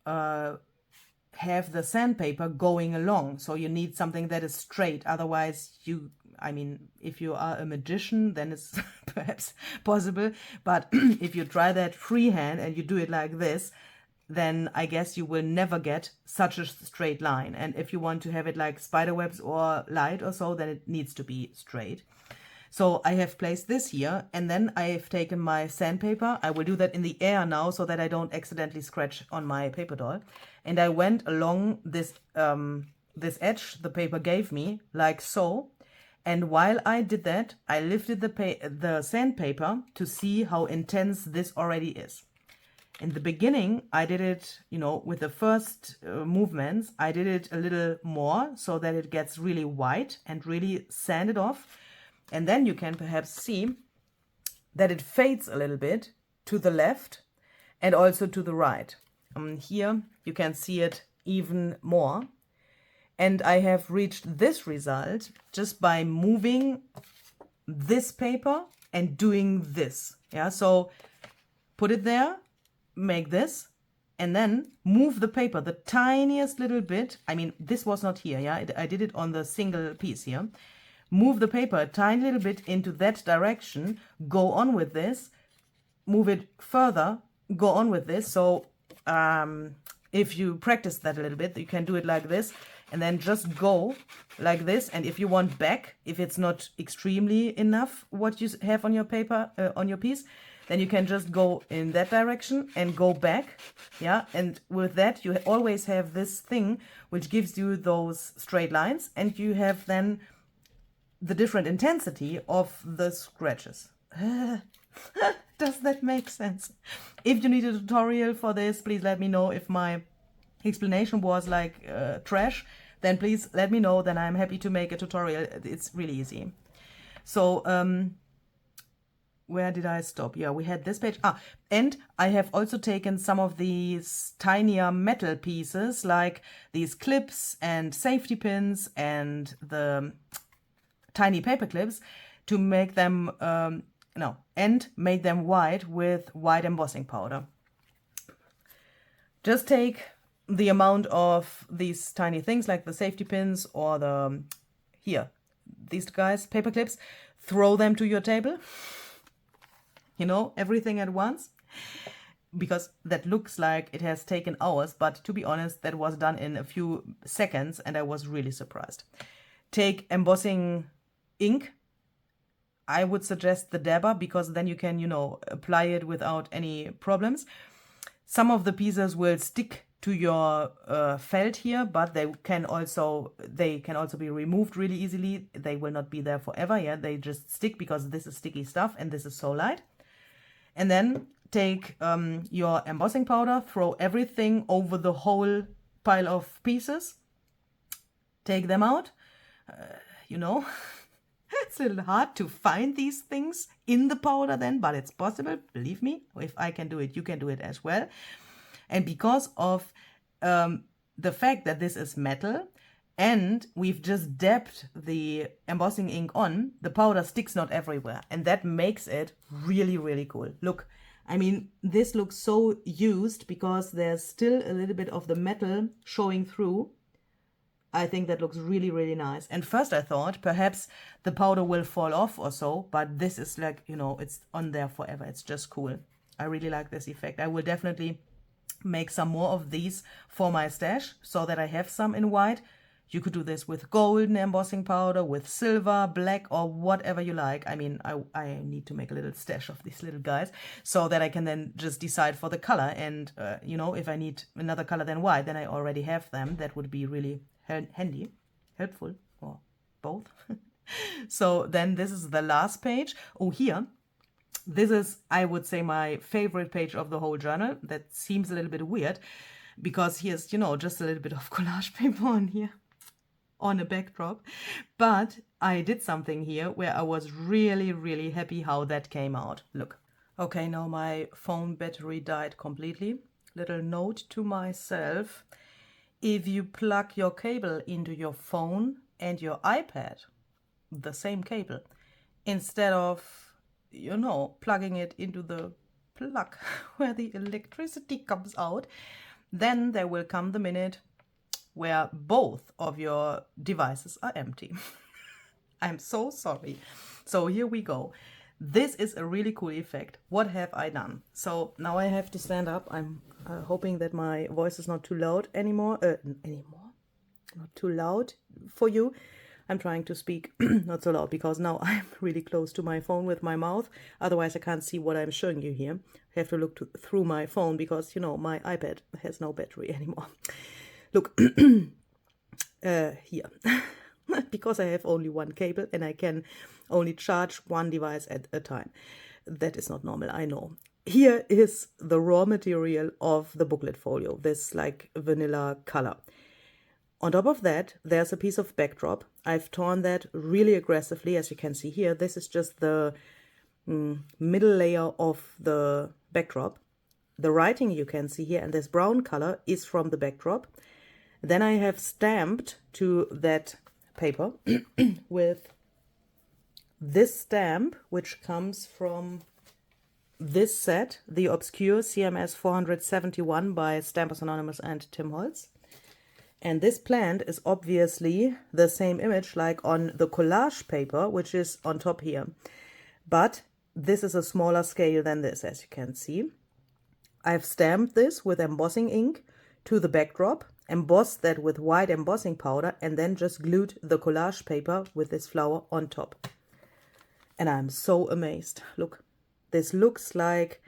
have the sandpaper going along. So you need something that is straight. Otherwise I mean, if you are a magician, then it's perhaps possible. But if you try that freehand and you do it like this, then I guess you will never get such a straight line. And if you want to have it like spiderwebs or light or so, then it needs to be straight. So I have placed this here, and then I have taken my sandpaper. I will do that in the air now so that I don't accidentally scratch on my paper doll. And I went along this, this edge the paper gave me, like so. And while I did that, I lifted the sandpaper to see how intense this already is. In the beginning, I did it, you know, with the first movements, I did it a little more so that it gets really white and really sanded off. And then you can perhaps see that it fades a little bit to the left and also to the right. Here you can see it even more. And I have reached this result just by moving this paper and doing this. Yeah, so put it there, make this, and then move the paper the tiniest little bit. I mean, this was not here, yeah? I did it on the single piece here. Move the paper a tiny little bit into that direction, go on with this, move it further, go on with this. So if you practice that a little bit, you can do it like this, and then just go like this. And if you want back, if it's not extremely enough what you have on your paper, on your piece, then you can just go in that direction and go back, yeah? And with that, you always have this thing which gives you those straight lines, and you have then the different intensity of the scratches. Does that make sense? If you need a tutorial for this, please let me know. If my explanation was like trash, then please let me know, then I'm happy to make a tutorial. It's really easy. So, where did I stop? Yeah, we had this page. And I have also taken some of these tinier metal pieces, like these clips and safety pins and the tiny paper clips, to make them, and made them white with white embossing powder. Just take the amount of these tiny things, like the safety pins or the, these guys, paper clips, throw them to your table. You know, everything at once, because that looks like it has taken hours, but to be honest, that was done in a few seconds, and I was really surprised. Take embossing ink. I would suggest the dabber, because then you can, you know, apply it without any problems. Some of the pieces will stick to your felt here, but they can also be removed really easily. They will not be there forever, yeah, they just stick because this is sticky stuff and this is so light. And then take your embossing powder, throw everything over the whole pile of pieces, take them out. You know, it's a little hard to find these things in the powder then, but it's possible, believe me. If I can do it, you can do it as well. And because of the fact that this is metal and we've just dabbed the embossing ink on, the powder sticks not everywhere. And that makes it really, really cool. Look, I mean, this looks so used because there's still a little bit of the metal showing through. I think that looks really, really nice. And first I thought perhaps the powder will fall off or so, but this is like, you know, it's on there forever. It's just cool. I really like this effect. I will definitely make some more of these for my stash so that I have some in white. You could do this with golden embossing powder, with silver, black, or whatever you like. I mean, I need to make a little stash of these little guys so that I can then just decide for the color. And, you know, if I need another color than white, then I already have them. That would be really handy, helpful, or both. So then this is the last page. Oh, here. This is, I would say, my favorite page of the whole journal. That seems a little bit weird because here's, you know, just a little bit of collage paper on here, on a backdrop. But I did something here where I was really, really happy how that came out. Look. Okay, now my phone battery died completely. Little note to myself. If you plug your cable into your phone and your iPad, the same cable, instead of, you know, plugging it into the plug where the electricity comes out, then there will come the minute where both of your devices are empty. I'm so sorry. So here we go. This is a really cool effect. What have I done? So now I have to stand up. I'm hoping that my voice is not too loud anymore. Not too loud for you. I'm trying to speak not so loud because now I'm really close to my phone with my mouth. Otherwise I can't see what I'm showing you here. I have to look through my phone because, you know, my iPad has no battery anymore. Look, here. Because I have only one cable and I can only charge one device at a time. That is not normal, I know. Here is the raw material of the booklet folio, this like vanilla color. On top of that, there's a piece of backdrop. I've torn that really aggressively, as you can see here. This is just the middle layer of the backdrop. The writing you can see here, and this brown color is from the backdrop. Then I have stamped to that paper with this stamp, which comes from this set, the Obscure CMS 471 by Stampers Anonymous and Tim Holtz. And this plant is obviously the same image like on the collage paper, which is on top here. But this is a smaller scale than this, as you can see. I've stamped this with embossing ink to the backdrop, embossed that with white embossing powder, and then just glued the collage paper with this flower on top. And I'm so amazed. Look, this looks like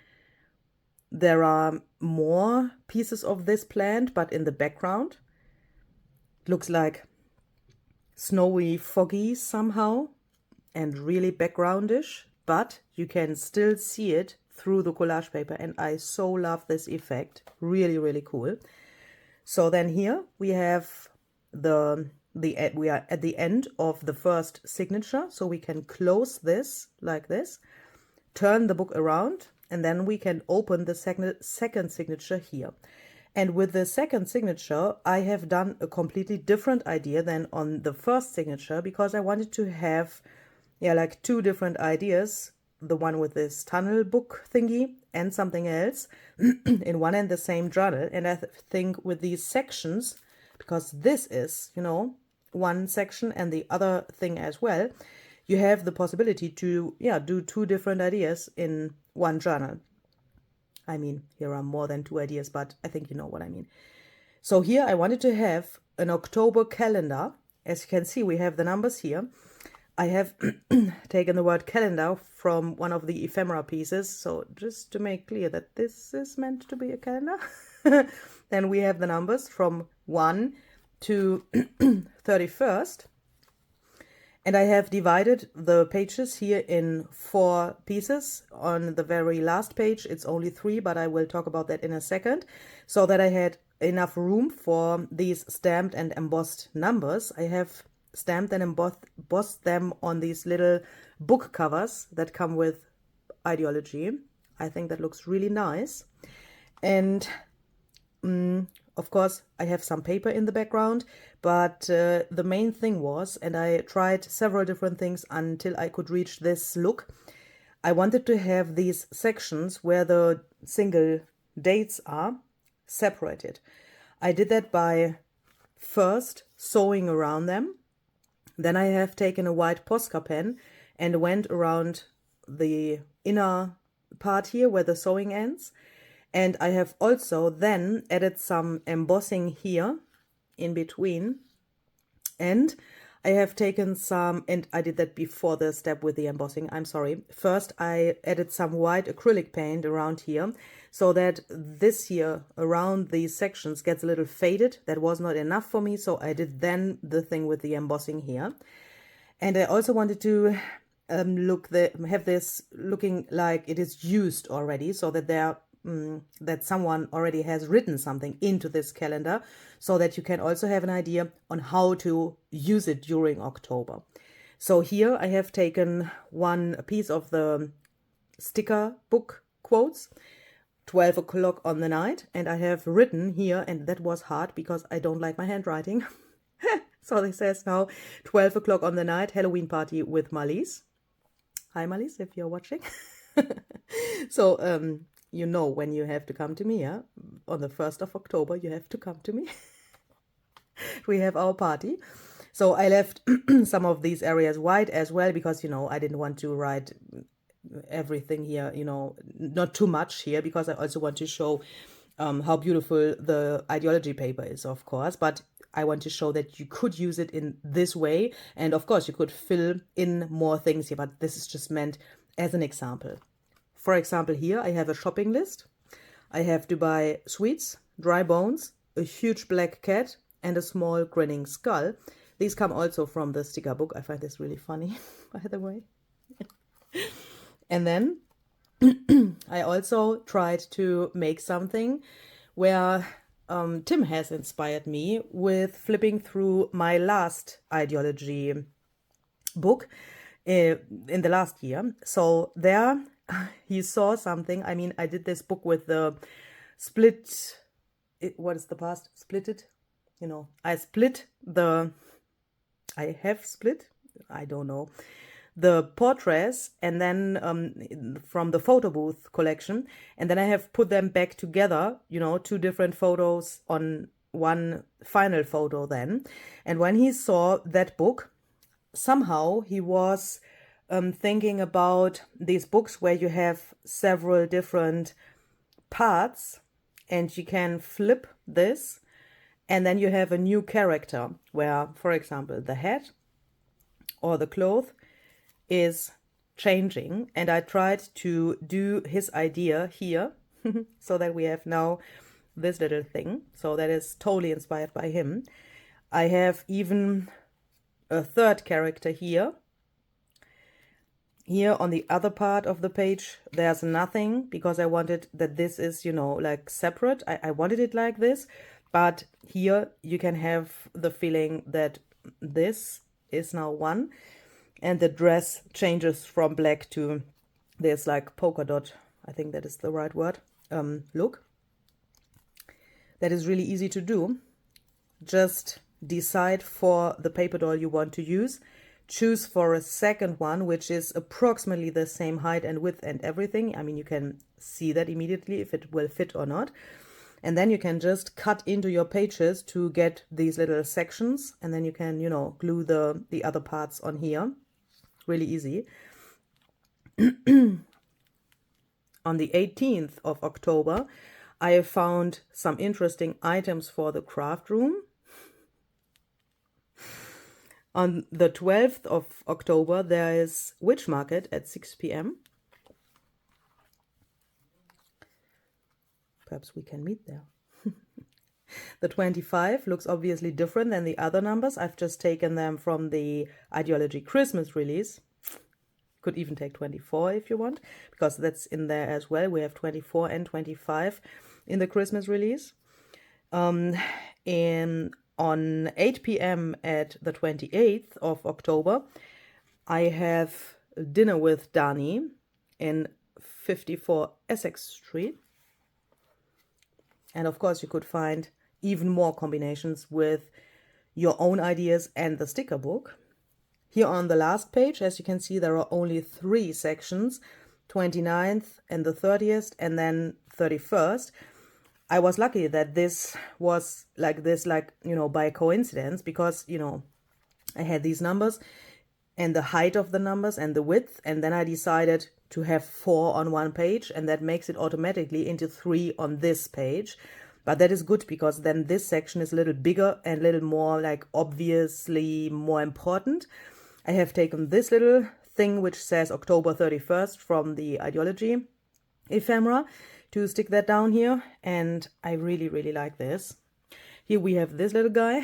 there are more pieces of this plant, but in the background. Looks like snowy, foggy somehow, and really backgroundish, but you can still see it through the collage paper, and I so love this effect. Really, really cool. So then here we have we are at the end of the first signature, so we can close this like this, turn the book around, and then we can open the second signature here. And with the second signature, I have done a completely different idea than on the first signature, because I wanted to have, like 2 different ideas, the one with this tunnel book thingy and something else in one and the same journal. And I think with these sections, because this is, one section and the other thing as well, you have the possibility to, do 2 different ideas in one journal. I mean, here are more than 2 ideas, but I think you know what I mean. So here I wanted to have an October calendar. As you can see, we have the numbers here. I have taken the word calendar from one of the ephemera pieces. So just to make clear that this is meant to be a calendar. Then we have the numbers from 1 to 31st. And I have divided the pages here in 4 pieces. On the very last page, it's only 3, but I will talk about that in a second. So that I had enough room for these stamped and embossed numbers. I have stamped and embossed them on these little book covers that come with Ideology. I think that looks really nice. And of course, I have some paper in the background, but the main thing was, and I tried several different things until I could reach this look, I wanted to have these sections where the single dates are separated. I did that by first sewing around them. Then I have taken a white Posca pen and went around the inner part here where the sewing ends. And I have also then added some embossing here in between. And I have taken some, and I did that before the step with the embossing, I'm sorry. First, I added some white acrylic paint around here so that this here around these sections gets a little faded. That was not enough for me, so I did then the thing with the embossing here. And I also wanted to have this looking like it is used already, so that that someone already has written something into this calendar, so that you can also have an idea on how to use it during October. So here I have taken one piece of the sticker book quotes, 12 o'clock on the night, and I have written here, and that was hard because I don't like my handwriting. So this says now 12 o'clock on the night, Halloween party with Marlies. Hi Marlies, if you're watching. So you know when you have to come to me, yeah? On the 1st of October, you have to come to me. We have our party. So I left some of these areas white as well because, I didn't want to write everything here, not too much here, because I also want to show how beautiful the Ideology paper is, of course. But I want to show that you could use it in this way. And of course, you could fill in more things here, but this is just meant as an example. For example, here I have a shopping list. I have to buy sweets, dry bones, a huge black cat, and a small grinning skull. These come also from the sticker book. I find this really funny, by the way. And then I also tried to make something where Tim has inspired me with flipping through my last Ideology book in the last year. So there he saw something. I mean, I did this book with the split, what is the past? Splitted? I have split, I don't know, the portraits and then from the photo booth collection, and then I have put them back together, you know, two different photos on one final photo then. And when he saw that book, somehow he was thinking about these books where you have several different parts and you can flip this and then you have a new character where, for example, the head or the cloth is changing. And I tried to do his idea here so that we have now this little thing. So that is totally inspired by him. I have even a third character here. Here on the other part of the page, there's nothing because I wanted that this is, you know, like separate. I wanted it like this, but here you can have the feeling that this is now one and the dress changes from black to this like polka dot, I think that is the right word, look. That is really easy to do. Just decide for the paper doll you want to use. Choose for a second one, which is approximately the same height and width and everything. I mean, you can see that immediately if it will fit or not. And then you can just cut into your pages to get these little sections. And then you can, you know, glue the other parts on here. Really easy. On the 18th of October, I have found some interesting items for the craft room. On the 12th of October, there is Witch Market at 6 p.m. Perhaps we can meet there. The 25 looks obviously different than the other numbers. I've just taken them from the Ideology Christmas release. Could even take 24 if you want, because that's in there as well. We have 24 and 25 in the Christmas release. On 8 p.m. at the 28th of October, I have dinner with Dani in 54 Essex Street. And of course, you could find even more combinations with your own ideas and the sticker book. Here on the last page, as you can see, there are only 3 sections, 29th and the 30th, and then 31st. I was lucky that this was like this, like, you know, by coincidence, because, you know, I had these numbers and the height of the numbers and the width, and then I decided to have 4 on one page, and that makes it automatically into 3 on this page. But that is good because then this section is a little bigger and a little more like obviously more important. I have taken this little thing which says October 31st from the Ideology ephemera to stick that down here, and I really, really like this. Here we have this little guy,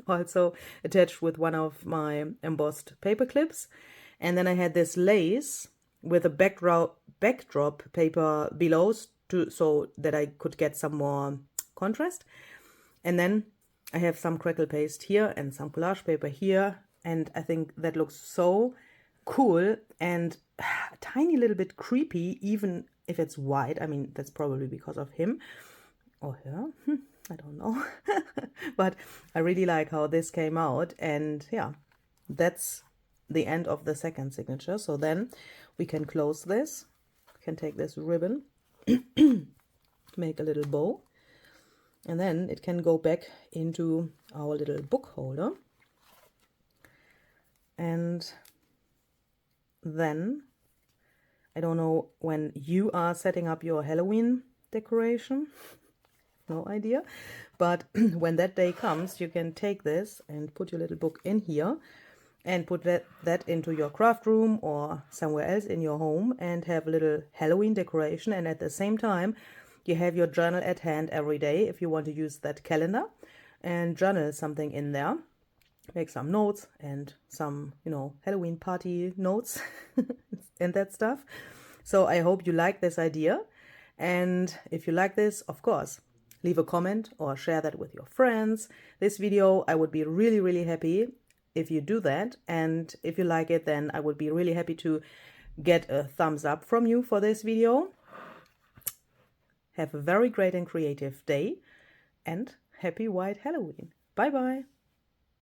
also attached with one of my embossed paper clips. And then I had this lace with a backdrop paper below so that I could get some more contrast. And then I have some crackle paste here and some collage paper here. And I think that looks so cool and a tiny little bit creepy, even if it's white. I mean, that's probably because of him or her. I don't know. But I really like how this came out. And yeah, that's the end of the second signature. So then we can close this. We can take this ribbon, make a little bow, and then it can go back into our little book holder. And then, I don't know when you are setting up your Halloween decoration, no idea, but when that day comes, you can take this and put your little book in here and put that into your craft room or somewhere else in your home and have a little Halloween decoration. And at the same time, you have your journal at hand every day if you want to use that calendar and journal something in there. Make some notes and some, you know, Halloween party notes and that stuff. So I hope you like this idea. And if you like this, of course, leave a comment or share that with your friends. This video, I would be really, really happy if you do that. And if you like it, then I would be really happy to get a thumbs up from you for this video. Have a very great and creative day and happy White Halloween. Bye bye.